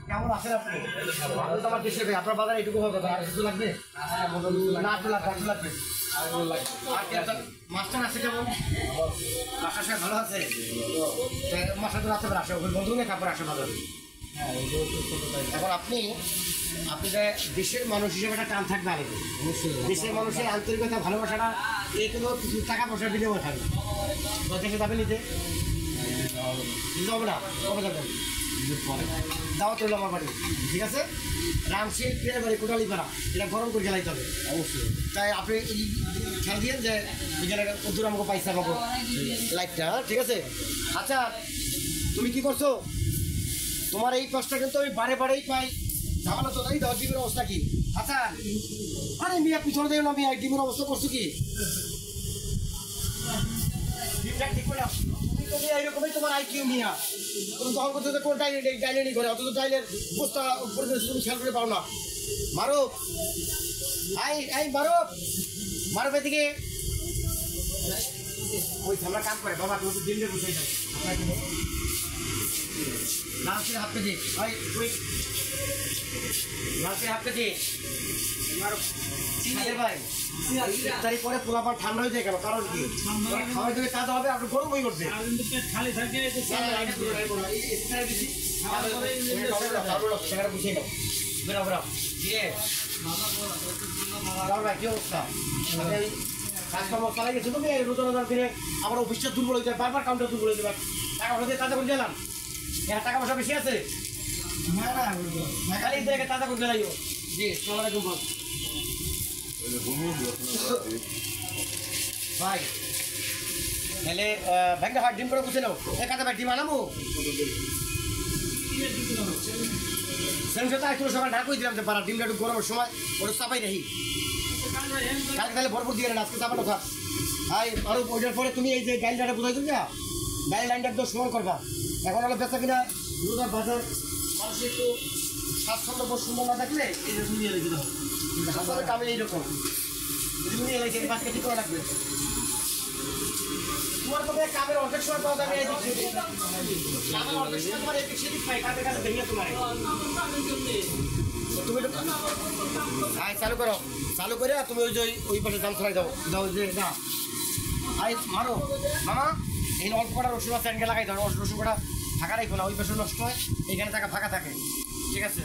কেমন আছেন আপনি? আমার দেশে ভাই আপনার বাজারে এটুকু হবে আর কিছু লাগবে না? একটু লাগবে মাছটা আছে কেমন? মাছটার সাথে ভালো আছে? মাছটা তো রাতে আসে বন্ধু নিয়ে কাপড় আসে ভালো। এখন আপনি যে দেশের মানুষ হিসেবে একটা টান থাকবে আগে। দেশের মানুষের আন্তরিকতা ভালোবাসাটা এই কোনো কিছু টাকা পয়সার বিনিময় থাকবে। দেশে যাবে নিতে হবে না, কবে যাবেন? দাওয়াত রইল আমার বাড়ি, ঠিক আছে? রামসিং ট্রেনের বাড়ি কোটালিপাড়া, এটা গরম করে জ্বালাইতে হবে অবশ্যই। তাই আপনি খেয়াল দিয়েন যে ওই জায়গাটা কদ্দুর আমাকে পাইসা পাবো লাইটটা, ঠিক আছে? আচ্ছা তুমি কি করছো? তোমার এই কষ্ট কিন্তু আমি বারেই পাই। ঝামেলা তো তাই দাও, ডিমের অবস্থা কি? আচ্ছা আরে মিয়া পিছনে দেবেন না, মিয়া ডিমের অবস্থা করছো কি? এইরকমই তোমার আইকিউ মিয়া, তুমি তখন করছো যে কোন ডাইলেনি করে, অথচ ডাইলের বস্তা তুমি খেয়াল করে পাও না। মারো মারো এদিকে। ওই আমরা কাজ করে বাবা, তুমি তো দিল্লি বসে যাও। লাস্টের হাত পেতে ভাই ইফতারি পরে পোলাপান ঠান্ডা হয়ে যায় কেন? কারণ কি? খাওয়ার জন্য কাজ হবে, আপনার গরম হয়ে করছে খালি থাকে। কি অবস্থা? কাজকর্ম চালাই গেছে তুমি রোজার দিনে আমার অফিসটা দুর্বল হয়ে যায়, বারবার কাউন্টার দুর্বল হয়ে যাবে। টাকা পয়সা দিয়ে তাজা করে গেলাম, টাকা পয়সা বেশি আছে খালি তাজা করে গেলাইও। জি সালামালাইকুম ভাই, তাহলে ব্যাংকে হাট ডিম করে বুঝে নাও, এক হাতে ভাই ডিম আনামো সকাল ঢাক করে দিলাম যে পাড়া ডিমটা একটু গরমের সময় ওটা চাপাই রাখি, কালকে তাহলে ভরপুর দিয়ে আজকে চাপানো খা। ভাই আরো ওইটার পরে তুমি এই যে গাইলটা বোঝাই তুমি না, গাইল লাইনটা একদম সময় করবা। এখন হলো বেচা কিনা রোজার বাজার মানুষ একটু স্বাচ্ছন্দ্য বোধ সুন্দর না থাকলে এই যে দুনিয়া রেখে দাও, হাজারের কামে এইরকম দুনিয়া রেখে বাসকে ঠিক করে রাখবে। তোমার তবে কামের অর্ধেক সময় পাওয়া যাবে, কামের অর্ধেক সময় তোমার এদিক সেদিক পাই, কাজে কাজে ভেঙে তোমার তুমি হ্যাঁ চালু করে তুমি ওই যে ওই পাশে জাম ছড়াই দাও যে না আই মারো মামা এই অল্প কটা রসুন আছে লাগাই দাও, রসুন কটা ফাঁকা রাখো না, ওই পাশে নষ্ট হয়, এইখানে টাকা ফাঁকা থাকে, ঠিক আছে?